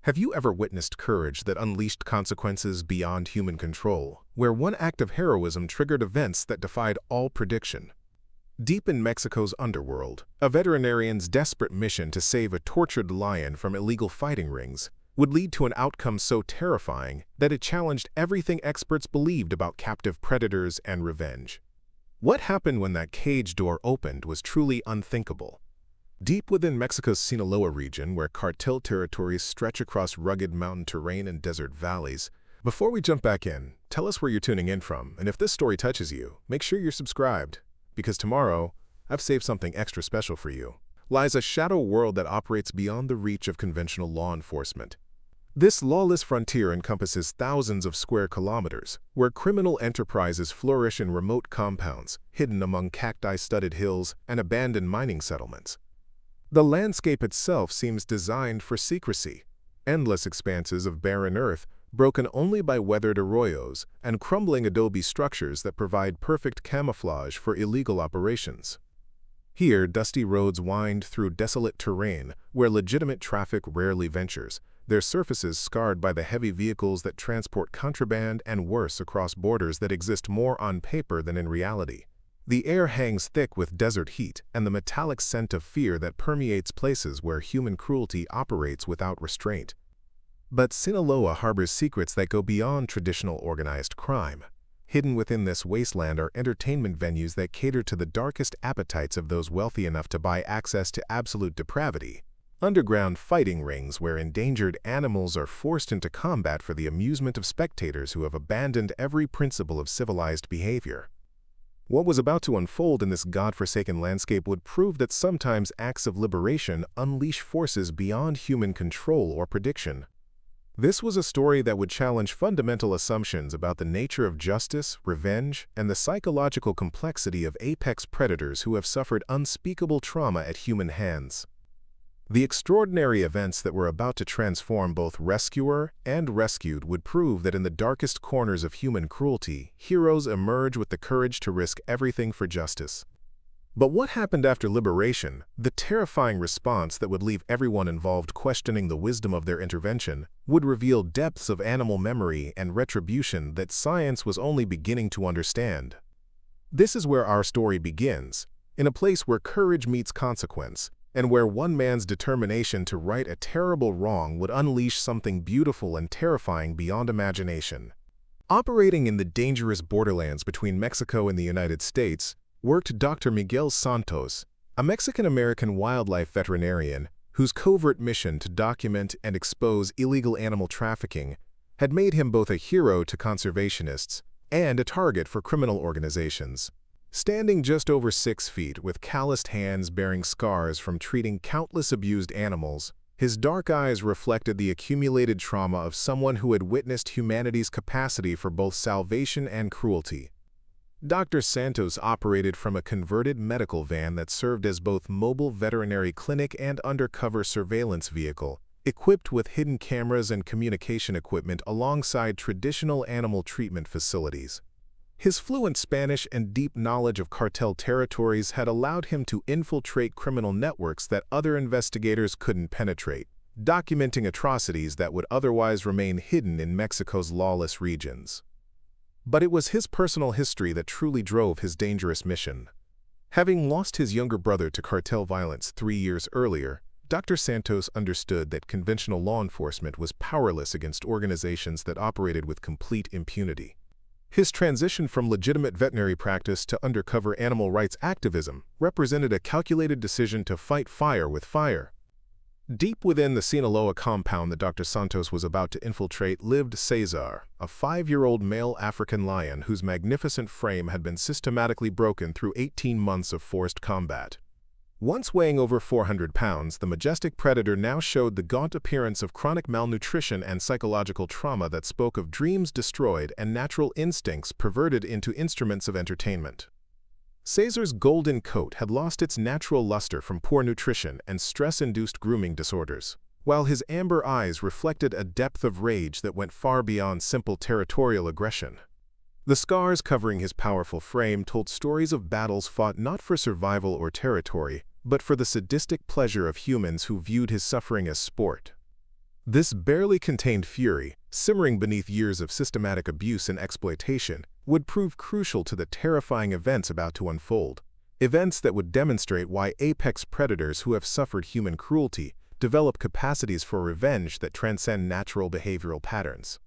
Have you ever witnessed courage that unleashed consequences beyond human control, where one act of heroism triggered events that defied all prediction? Deep in Mexico's underworld, a veterinarian's desperate mission to save a tortured lion from illegal fighting rings would lead to an outcome so terrifying that it challenged everything experts believed about captive predators and revenge. What happened when that cage door opened was truly unthinkable. Deep within Mexico's Sinaloa region, where cartel territories stretch across rugged mountain terrain and desert valleys, before we jump back in, tell us where you're tuning in from, and if this story touches you, make sure you're subscribed, because tomorrow, I've saved something extra special for you. Lies a shadow world that operates beyond the reach of conventional law enforcement. This lawless frontier encompasses thousands of square kilometers, where criminal enterprises flourish in remote compounds, hidden among cacti-studded hills and abandoned mining settlements. The landscape itself seems designed for secrecy, endless expanses of barren earth, broken only by weathered arroyos and crumbling adobe structures that provide perfect camouflage for illegal operations. Here, dusty roads wind through desolate terrain where legitimate traffic rarely ventures, their surfaces scarred by the heavy vehicles that transport contraband and worse across borders that exist more on paper than in reality. The air hangs thick with desert heat and the metallic scent of fear that permeates places where human cruelty operates without restraint. But Sinaloa harbors secrets that go beyond traditional organized crime. Hidden within this wasteland are entertainment venues that cater to the darkest appetites of those wealthy enough to buy access to absolute depravity. Underground fighting rings where endangered animals are forced into combat for the amusement of spectators who have abandoned every principle of civilized behavior. What was about to unfold in this godforsaken landscape would prove that sometimes acts of liberation unleash forces beyond human control or prediction. This was a story that would challenge fundamental assumptions about the nature of justice, revenge, and the psychological complexity of apex predators who have suffered unspeakable trauma at human hands. The extraordinary events that were about to transform both rescuer and rescued would prove that in the darkest corners of human cruelty, heroes emerge with the courage to risk everything for justice. But what happened after liberation, the terrifying response that would leave everyone involved questioning the wisdom of their intervention, would reveal depths of animal memory and retribution that science was only beginning to understand. This is where our story begins, in a place where courage meets consequence, and where one man's determination to right a terrible wrong would unleash something beautiful and terrifying beyond imagination. Operating in the dangerous borderlands between Mexico and the United States, worked Dr. Miguel Santos, a Mexican-American wildlife veterinarian whose covert mission to document and expose illegal animal trafficking had made him both a hero to conservationists and a target for criminal organizations. Standing just over 6 feet with calloused hands bearing scars from treating countless abused animals, his dark eyes reflected the accumulated trauma of someone who had witnessed humanity's capacity for both salvation and cruelty. Dr. Santos operated from a converted medical van that served as both mobile veterinary clinic and undercover surveillance vehicle, equipped with hidden cameras and communication equipment alongside traditional animal treatment facilities. His fluent Spanish and deep knowledge of cartel territories had allowed him to infiltrate criminal networks that other investigators couldn't penetrate, documenting atrocities that would otherwise remain hidden in Mexico's lawless regions. But it was his personal history that truly drove his dangerous mission. Having lost his younger brother to cartel violence 3 years earlier, Dr. Santos understood that conventional law enforcement was powerless against organizations that operated with complete impunity. His transition from legitimate veterinary practice to undercover animal rights activism represented a calculated decision to fight fire with fire. Deep within the Sinaloa compound that Dr. Santos was about to infiltrate lived Cesar, a 5-year-old male African lion whose magnificent frame had been systematically broken through 18 months of forced combat. Once weighing over 400 pounds, the majestic predator now showed the gaunt appearance of chronic malnutrition and psychological trauma that spoke of dreams destroyed and natural instincts perverted into instruments of entertainment. Cesar's golden coat had lost its natural luster from poor nutrition and stress-induced grooming disorders, while his amber eyes reflected a depth of rage that went far beyond simple territorial aggression. The scars covering his powerful frame told stories of battles fought not for survival or territory, but for the sadistic pleasure of humans who viewed his suffering as sport. This barely contained fury, simmering beneath years of systematic abuse and exploitation, would prove crucial to the terrifying events about to unfold. Events that would demonstrate why apex predators who have suffered human cruelty develop capacities for revenge that transcend natural behavioral patterns.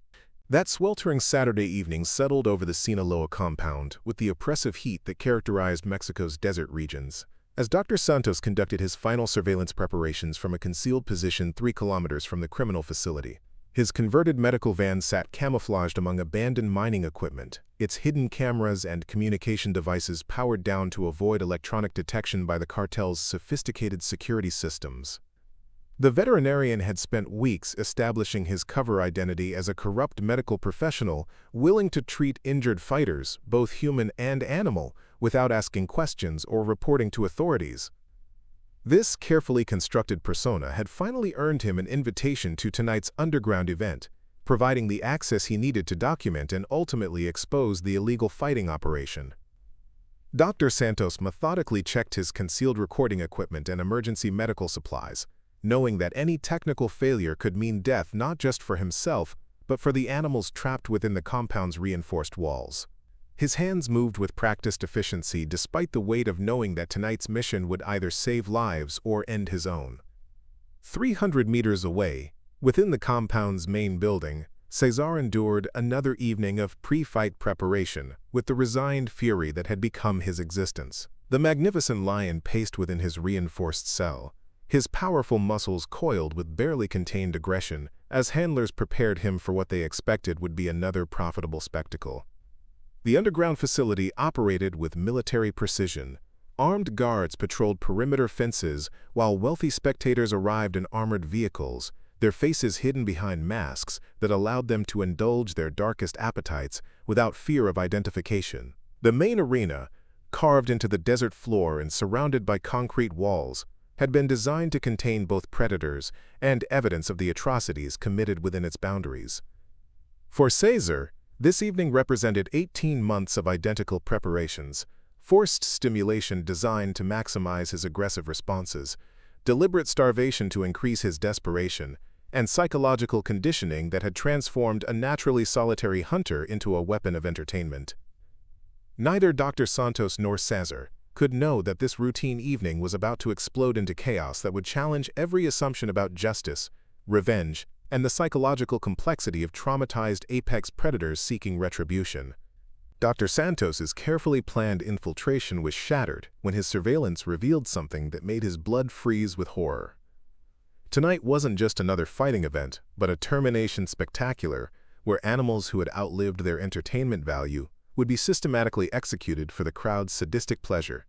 That sweltering Saturday evening settled over the Sinaloa compound with the oppressive heat that characterized Mexico's desert regions. As Dr. Santos conducted his final surveillance preparations from a concealed position 3 kilometers from the criminal facility, his converted medical van sat camouflaged among abandoned mining equipment, its hidden cameras and communication devices powered down to avoid electronic detection by the cartel's sophisticated security systems. The veterinarian had spent weeks establishing his cover identity as a corrupt medical professional willing to treat injured fighters, both human and animal, without asking questions or reporting to authorities. This carefully constructed persona had finally earned him an invitation to tonight's underground event, providing the access he needed to document and ultimately expose the illegal fighting operation. Dr. Santos methodically checked his concealed recording equipment and emergency medical supplies, knowing that any technical failure could mean death not just for himself, but for the animals trapped within the compound's reinforced walls. His hands moved with practiced efficiency despite the weight of knowing that tonight's mission would either save lives or end his own. 300 meters away, within the compound's main building, Cesar endured another evening of pre-fight preparation with the resigned fury that had become his existence. The magnificent lion paced within his reinforced cell, his powerful muscles coiled with barely contained aggression as handlers prepared him for what they expected would be another profitable spectacle. The underground facility operated with military precision. Armed guards patrolled perimeter fences while wealthy spectators arrived in armored vehicles, their faces hidden behind masks that allowed them to indulge their darkest appetites without fear of identification. The main arena, carved into the desert floor and surrounded by concrete walls, had been designed to contain both predators and evidence of the atrocities committed within its boundaries. For Cesar, this evening represented 18 months of identical preparations, forced stimulation designed to maximize his aggressive responses, deliberate starvation to increase his desperation, and psychological conditioning that had transformed a naturally solitary hunter into a weapon of entertainment. Neither Dr. Santos nor Cesar could know that this routine evening was about to explode into chaos that would challenge every assumption about justice, revenge, and the psychological complexity of traumatized apex predators seeking retribution. Dr. Santos's carefully planned infiltration was shattered when his surveillance revealed something that made his blood freeze with horror. Tonight wasn't just another fighting event, but a termination spectacular where animals who had outlived their entertainment value would be systematically executed for the crowd's sadistic pleasure.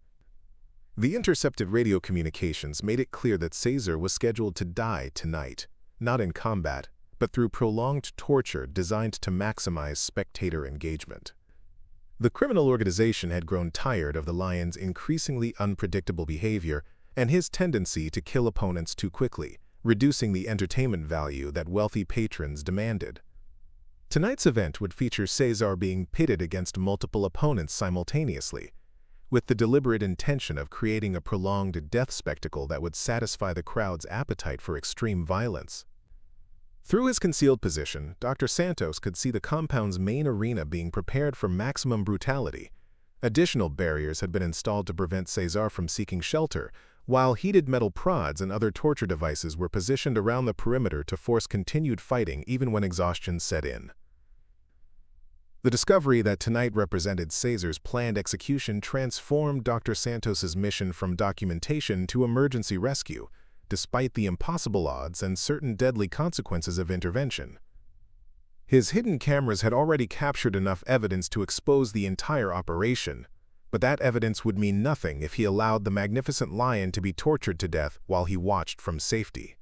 The intercepted radio communications made it clear that Cesar was scheduled to die tonight, not in combat, but through prolonged torture designed to maximize spectator engagement. The criminal organization had grown tired of the lion's increasingly unpredictable behavior and his tendency to kill opponents too quickly, reducing the entertainment value that wealthy patrons demanded. Tonight's event would feature Cesar being pitted against multiple opponents simultaneously, with the deliberate intention of creating a prolonged death spectacle that would satisfy the crowd's appetite for extreme violence. Through his concealed position, Dr. Santos could see the compound's main arena being prepared for maximum brutality. Additional barriers had been installed to prevent Cesar from seeking shelter, while heated metal prods and other torture devices were positioned around the perimeter to force continued fighting even when exhaustion set in. The discovery that tonight represented Cesar's planned execution transformed Dr. Santos's mission from documentation to emergency rescue, despite the impossible odds and certain deadly consequences of intervention. His hidden cameras had already captured enough evidence to expose the entire operation, but that evidence would mean nothing if he allowed the magnificent lion to be tortured to death while he watched from safety.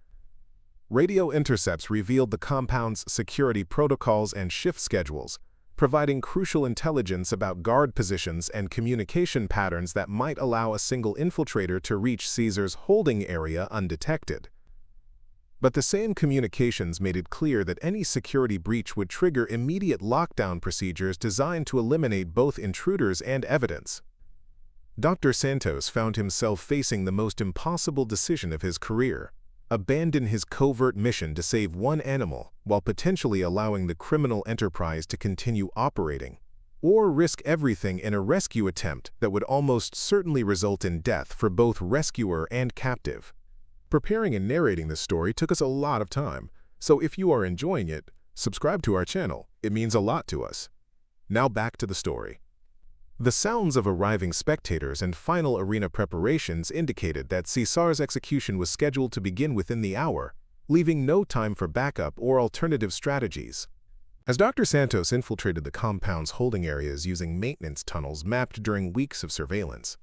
Radio intercepts revealed the compound's security protocols and shift schedules, providing crucial intelligence about guard positions and communication patterns that might allow a single infiltrator to reach Cesar's holding area undetected. But the same communications made it clear that any security breach would trigger immediate lockdown procedures designed to eliminate both intruders and evidence. Dr. Santos found himself facing the most impossible decision of his career: abandon his covert mission to save one animal while potentially allowing the criminal enterprise to continue operating, or risk everything in a rescue attempt that would almost certainly result in death for both rescuer and captive. Preparing and narrating this story took us a lot of time, so if you are enjoying it, subscribe to our channel. It means a lot to us. Now back to the story. The sounds of arriving spectators and final arena preparations indicated that Cesar's execution was scheduled to begin within the hour, leaving no time for backup or alternative strategies. As Dr. Santos infiltrated the compound's holding areas using maintenance tunnels mapped during weeks of surveillance,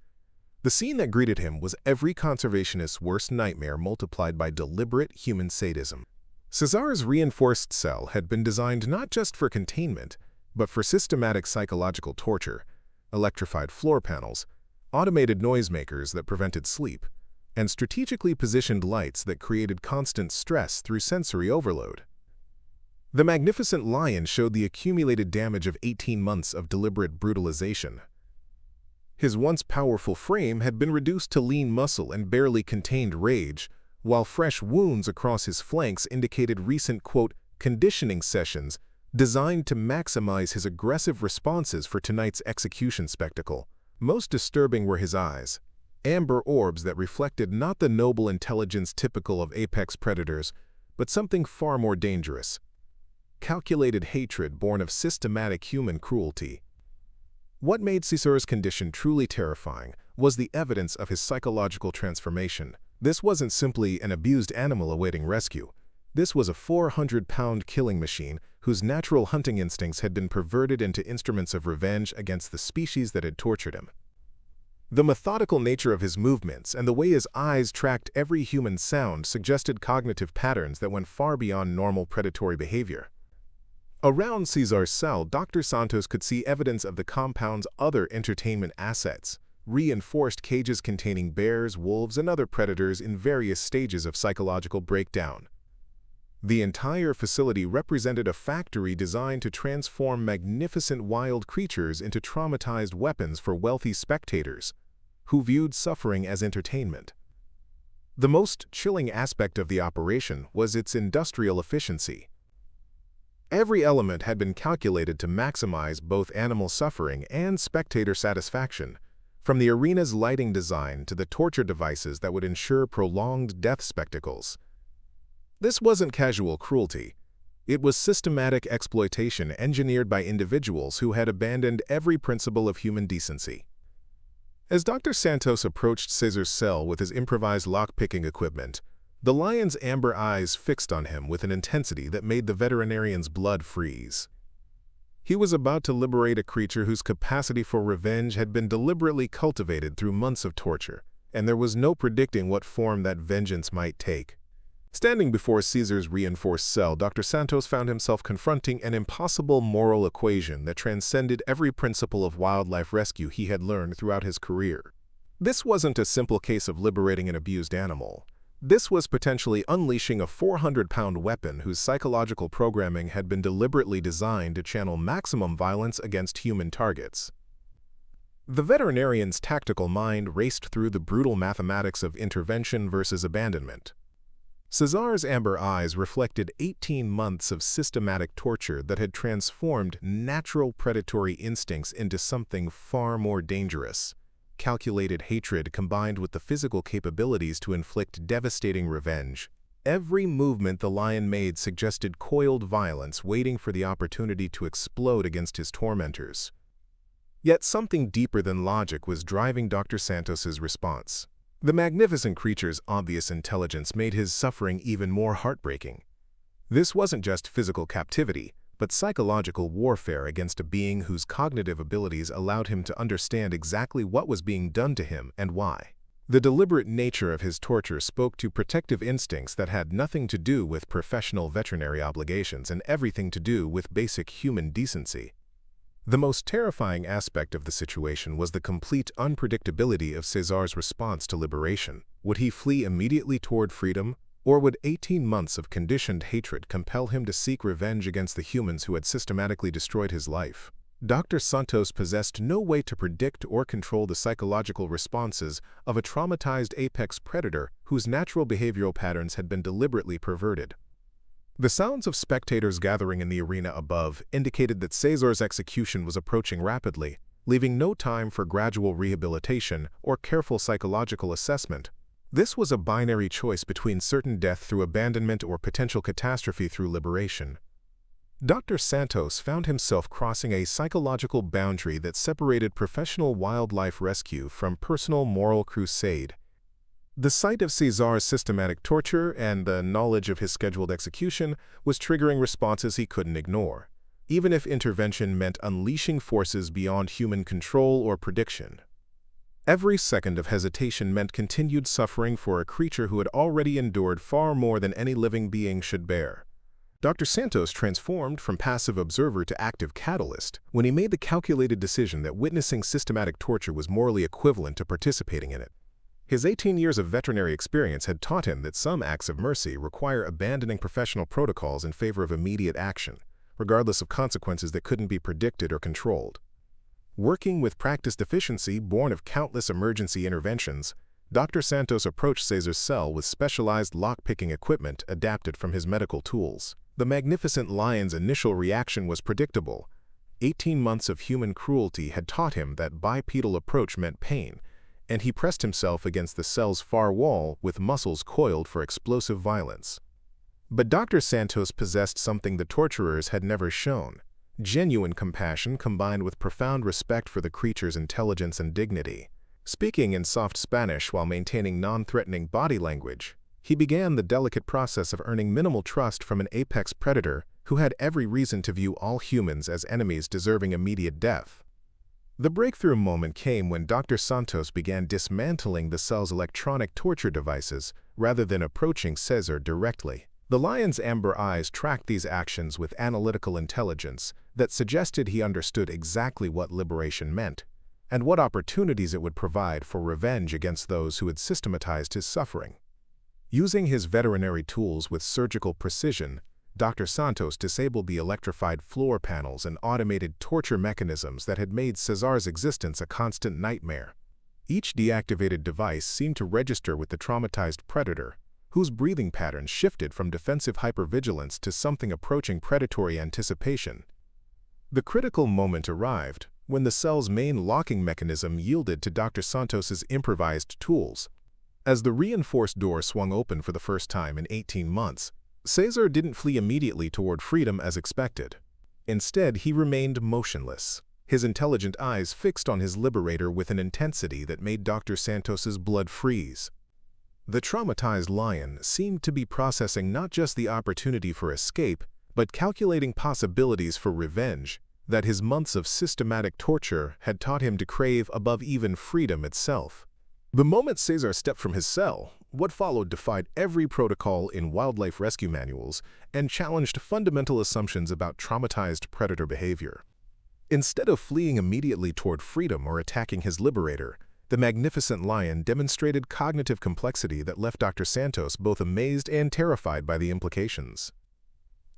the scene that greeted him was every conservationist's worst nightmare multiplied by deliberate human sadism. Cesar's reinforced cell had been designed not just for containment, but for systematic psychological torture. Electrified floor panels, automated noisemakers that prevented sleep, and strategically positioned lights that created constant stress through sensory overload. The magnificent lion showed the accumulated damage of 18 months of deliberate brutalization. His once powerful frame had been reduced to lean muscle and barely contained rage, while fresh wounds across his flanks indicated recent, quote, conditioning sessions designed to maximize his aggressive responses for tonight's execution spectacle. Most disturbing were his eyes, amber orbs that reflected not the noble intelligence typical of apex predators, but something far more dangerous: calculated hatred born of systematic human cruelty. What made Cesar's condition truly terrifying was the evidence of his psychological transformation. This wasn't simply an abused animal awaiting rescue. This was a 400-pound killing machine whose natural hunting instincts had been perverted into instruments of revenge against the species that had tortured him. The methodical nature of his movements and the way his eyes tracked every human sound suggested cognitive patterns that went far beyond normal predatory behavior. Around Cesar's cell, Dr. Santos could see evidence of the compound's other entertainment assets: reinforced cages containing bears, wolves, and other predators in various stages of psychological breakdown. The entire facility represented a factory designed to transform magnificent wild creatures into traumatized weapons for wealthy spectators, who viewed suffering as entertainment. The most chilling aspect of the operation was its industrial efficiency. Every element had been calculated to maximize both animal suffering and spectator satisfaction, from the arena's lighting design to the torture devices that would ensure prolonged death spectacles. This wasn't casual cruelty. It was systematic exploitation engineered by individuals who had abandoned every principle of human decency. As Dr. Santos approached Cesar's cell with his improvised lock-picking equipment, the lion's amber eyes fixed on him with an intensity that made the veterinarian's blood freeze. He was about to liberate a creature whose capacity for revenge had been deliberately cultivated through months of torture, and there was no predicting what form that vengeance might take. Standing before Cesar's reinforced cell, Dr. Santos found himself confronting an impossible moral equation that transcended every principle of wildlife rescue he had learned throughout his career. This wasn't a simple case of liberating an abused animal. This was potentially unleashing a 400-pound weapon whose psychological programming had been deliberately designed to channel maximum violence against human targets. The veterinarian's tactical mind raced through the brutal mathematics of intervention versus abandonment. Cesar's amber eyes reflected 18 months of systematic torture that had transformed natural predatory instincts into something far more dangerous: calculated hatred combined with the physical capabilities to inflict devastating revenge. Every movement the lion made suggested coiled violence waiting for the opportunity to explode against his tormentors. Yet something deeper than logic was driving Dr. Santos's response. The magnificent creature's obvious intelligence made his suffering even more heartbreaking. This wasn't just physical captivity, but psychological warfare against a being whose cognitive abilities allowed him to understand exactly what was being done to him and why. The deliberate nature of his torture spoke to protective instincts that had nothing to do with professional veterinary obligations and everything to do with basic human decency. The most terrifying aspect of the situation was the complete unpredictability of Cesar's response to liberation. Would he flee immediately toward freedom, or would 18 months of conditioned hatred compel him to seek revenge against the humans who had systematically destroyed his life? Dr. Santos possessed no way to predict or control the psychological responses of a traumatized apex predator whose natural behavioral patterns had been deliberately perverted. The sounds of spectators gathering in the arena above indicated that Cesar's execution was approaching rapidly, leaving no time for gradual rehabilitation or careful psychological assessment. This was a binary choice between certain death through abandonment or potential catastrophe through liberation. Dr. Santos found himself crossing a psychological boundary that separated professional wildlife rescue from personal moral crusade. The sight of Cesar's systematic torture and the knowledge of his scheduled execution was triggering responses he couldn't ignore, even if intervention meant unleashing forces beyond human control or prediction. Every second of hesitation meant continued suffering for a creature who had already endured far more than any living being should bear. Dr. Santos transformed from passive observer to active catalyst when he made the calculated decision that witnessing systematic torture was morally equivalent to participating in it. His 18 years of veterinary experience had taught him that some acts of mercy require abandoning professional protocols in favor of immediate action, regardless of consequences that couldn't be predicted or controlled. Working with practiced efficiency born of countless emergency interventions, Dr. Santos approached Cesar's cell with specialized lock-picking equipment adapted from his medical tools. The magnificent lion's initial reaction was predictable. 18 months of human cruelty had taught him that bipedal approach meant pain, and he pressed himself against the cell's far wall with muscles coiled for explosive violence. But Dr. Santos possessed something the torturers had never shown: genuine compassion combined with profound respect for the creature's intelligence and dignity. Speaking in soft Spanish while maintaining non-threatening body language, he began the delicate process of earning minimal trust from an apex predator who had every reason to view all humans as enemies deserving immediate death. The breakthrough moment came when Dr. Santos began dismantling the cell's electronic torture devices rather than approaching Cesar directly. The lion's amber eyes tracked these actions with analytical intelligence that suggested he understood exactly what liberation meant and what opportunities it would provide for revenge against those who had systematized his suffering. Using his veterinary tools with surgical precision, Dr. Santos disabled the electrified floor panels and automated torture mechanisms that had made Cesar's existence a constant nightmare. Each deactivated device seemed to register with the traumatized predator, whose breathing patterns shifted from defensive hypervigilance to something approaching predatory anticipation. The critical moment arrived when the cell's main locking mechanism yielded to Dr. Santos's improvised tools. As the reinforced door swung open for the first time in 18 months, Cesar didn't flee immediately toward freedom as expected. Instead, he remained motionless, his intelligent eyes fixed on his liberator with an intensity that made Dr. Santos's blood freeze. The traumatized lion seemed to be processing not just the opportunity for escape, but calculating possibilities for revenge that his months of systematic torture had taught him to crave above even freedom itself. The moment Cesar stepped from his cell, what followed defied every protocol in wildlife rescue manuals and challenged fundamental assumptions about traumatized predator behavior. Instead of fleeing immediately toward freedom or attacking his liberator, the magnificent lion demonstrated cognitive complexity that left Dr. Santos both amazed and terrified by the implications.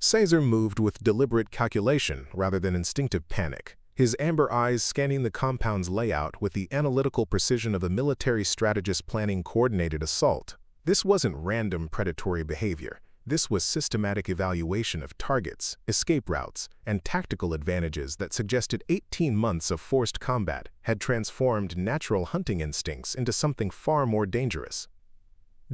Cesar moved with deliberate calculation rather than instinctive panic, his amber eyes scanning the compound's layout with the analytical precision of a military strategist planning coordinated assault. This wasn't random predatory behavior. This was systematic evaluation of targets, escape routes, and tactical advantages that suggested 18 months of forced combat had transformed natural hunting instincts into something far more dangerous.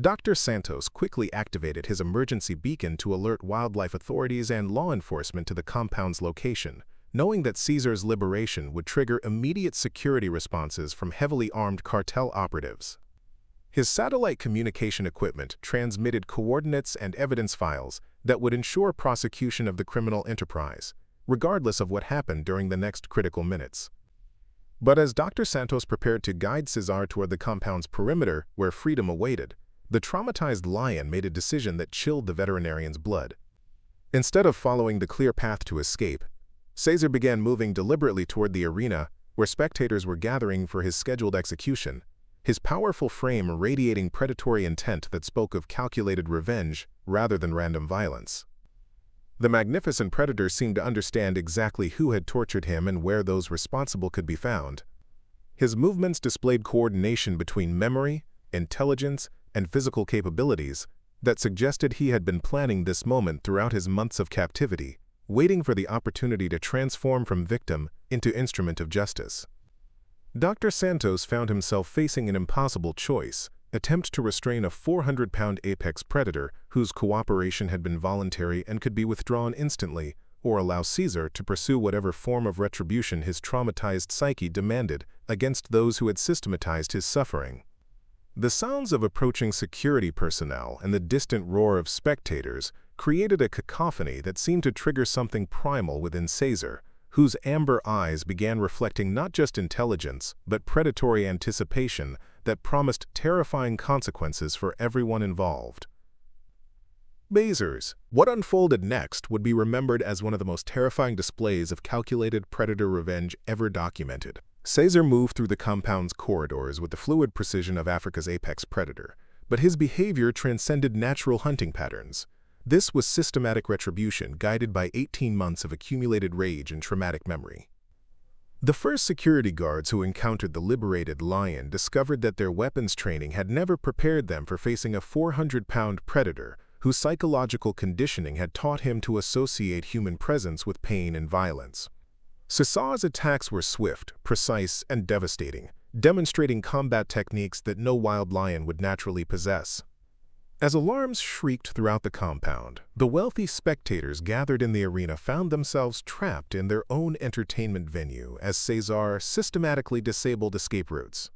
Dr. Santos quickly activated his emergency beacon to alert wildlife authorities and law enforcement to the compound's location, knowing that Cesar's liberation would trigger immediate security responses from heavily armed cartel operatives. His satellite communication equipment transmitted coordinates and evidence files that would ensure prosecution of the criminal enterprise, regardless of what happened during the next critical minutes. But as Dr. Santos prepared to guide Cesar toward the compound's perimeter where freedom awaited, the traumatized lion made a decision that chilled the veterinarian's blood. Instead of following the clear path to escape, Cesar began moving deliberately toward the arena where spectators were gathering for his scheduled execution, his powerful frame radiating predatory intent that spoke of calculated revenge rather than random violence. The magnificent predator seemed to understand exactly who had tortured him and where those responsible could be found. His movements displayed coordination between memory, intelligence, and physical capabilities that suggested he had been planning this moment throughout his months of captivity, waiting for the opportunity to transform from victim into instrument of justice. Dr. Santos found himself facing an impossible choice: attempt to restrain a 400-pound apex predator whose cooperation had been voluntary and could be withdrawn instantly, or allow Caesar to pursue whatever form of retribution his traumatized psyche demanded against those who had systematized his suffering. The sounds of approaching security personnel and the distant roar of spectators created a cacophony that seemed to trigger something primal within Caesar, whose amber eyes began reflecting not just intelligence but predatory anticipation that promised terrifying consequences for everyone involved. Basers. What unfolded next would be remembered as one of the most terrifying displays of calculated predator revenge ever documented. Caesar moved through the compound's corridors with the fluid precision of Africa's apex predator, but his behavior transcended natural hunting patterns. This was systematic retribution guided by 18 months of accumulated rage and traumatic memory. The first security guards who encountered the liberated lion discovered that their weapons training had never prepared them for facing a 400-pound predator whose psychological conditioning had taught him to associate human presence with pain and violence. Caesar's attacks were swift, precise, and devastating, demonstrating combat techniques that no wild lion would naturally possess. As alarms shrieked throughout the compound, the wealthy spectators gathered in the arena found themselves trapped in their own entertainment venue as Caesar systematically disabled escape routes.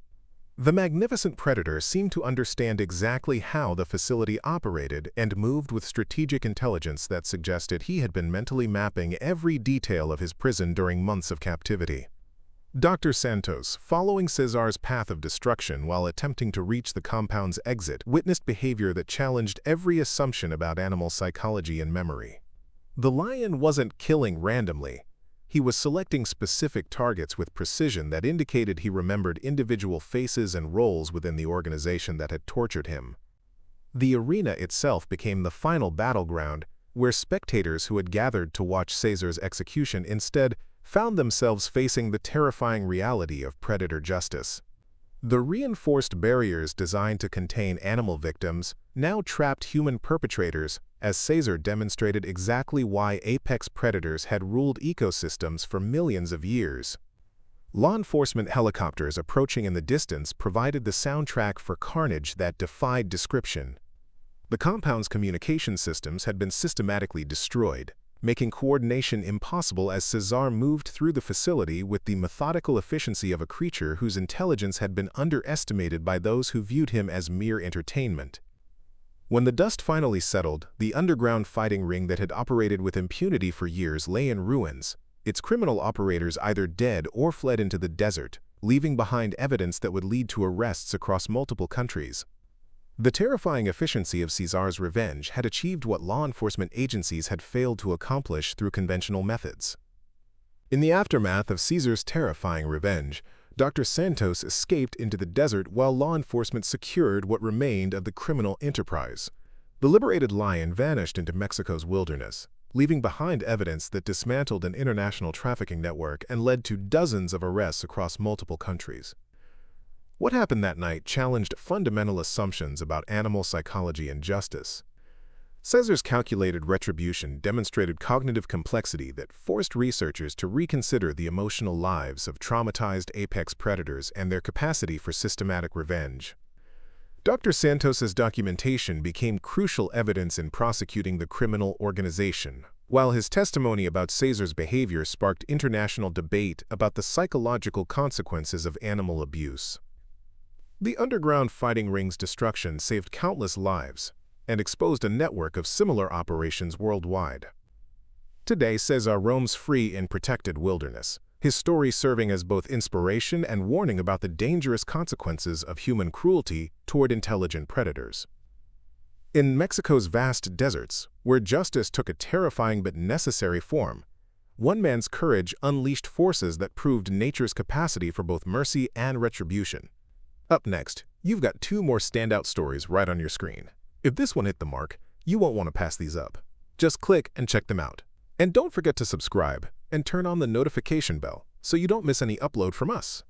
The magnificent predator seemed to understand exactly how the facility operated and moved with strategic intelligence that suggested he had been mentally mapping every detail of his prison during months of captivity. Dr. Santos, following Caesar's path of destruction while attempting to reach the compound's exit, witnessed behavior that challenged every assumption about animal psychology and memory. The lion wasn't killing randomly. He was selecting specific targets with precision that indicated he remembered individual faces and roles within the organization that had tortured him. The arena itself became the final battleground, where spectators who had gathered to watch Caesar's execution instead found themselves facing the terrifying reality of predator justice. The reinforced barriers designed to contain animal victims now trapped human perpetrators, as Caesar demonstrated exactly why apex predators had ruled ecosystems for millions of years. Law enforcement helicopters approaching in the distance provided the soundtrack for carnage that defied description. The compound's communication systems had been systematically destroyed, making coordination impossible as Caesar moved through the facility with the methodical efficiency of a creature whose intelligence had been underestimated by those who viewed him as mere entertainment. When the dust finally settled, the underground fighting ring that had operated with impunity for years lay in ruins, its criminal operators either dead or fled into the desert, leaving behind evidence that would lead to arrests across multiple countries. The terrifying efficiency of Caesar's revenge had achieved what law enforcement agencies had failed to accomplish through conventional methods. In the aftermath of Caesar's terrifying revenge, Dr. Santos escaped into the desert while law enforcement secured what remained of the criminal enterprise. The liberated lion vanished into Mexico's wilderness, leaving behind evidence that dismantled an international trafficking network and led to dozens of arrests across multiple countries. What happened that night challenged fundamental assumptions about animal psychology and justice. Caesar's calculated retribution demonstrated cognitive complexity that forced researchers to reconsider the emotional lives of traumatized apex predators and their capacity for systematic revenge. Dr. Santos's documentation became crucial evidence in prosecuting the criminal organization, while his testimony about Caesar's behavior sparked international debate about the psychological consequences of animal abuse. The underground fighting ring's destruction saved countless lives and exposed a network of similar operations worldwide. Today, Caesar roams free in protected wilderness, his story serving as both inspiration and warning about the dangerous consequences of human cruelty toward intelligent predators. In Mexico's vast deserts, where justice took a terrifying but necessary form, one man's courage unleashed forces that proved nature's capacity for both mercy and retribution. Up next, you've got two more standout stories right on your screen. If this one hit the mark, you won't want to pass these up. Just click and check them out. And don't forget to subscribe and turn on the notification bell so you don't miss any upload from us.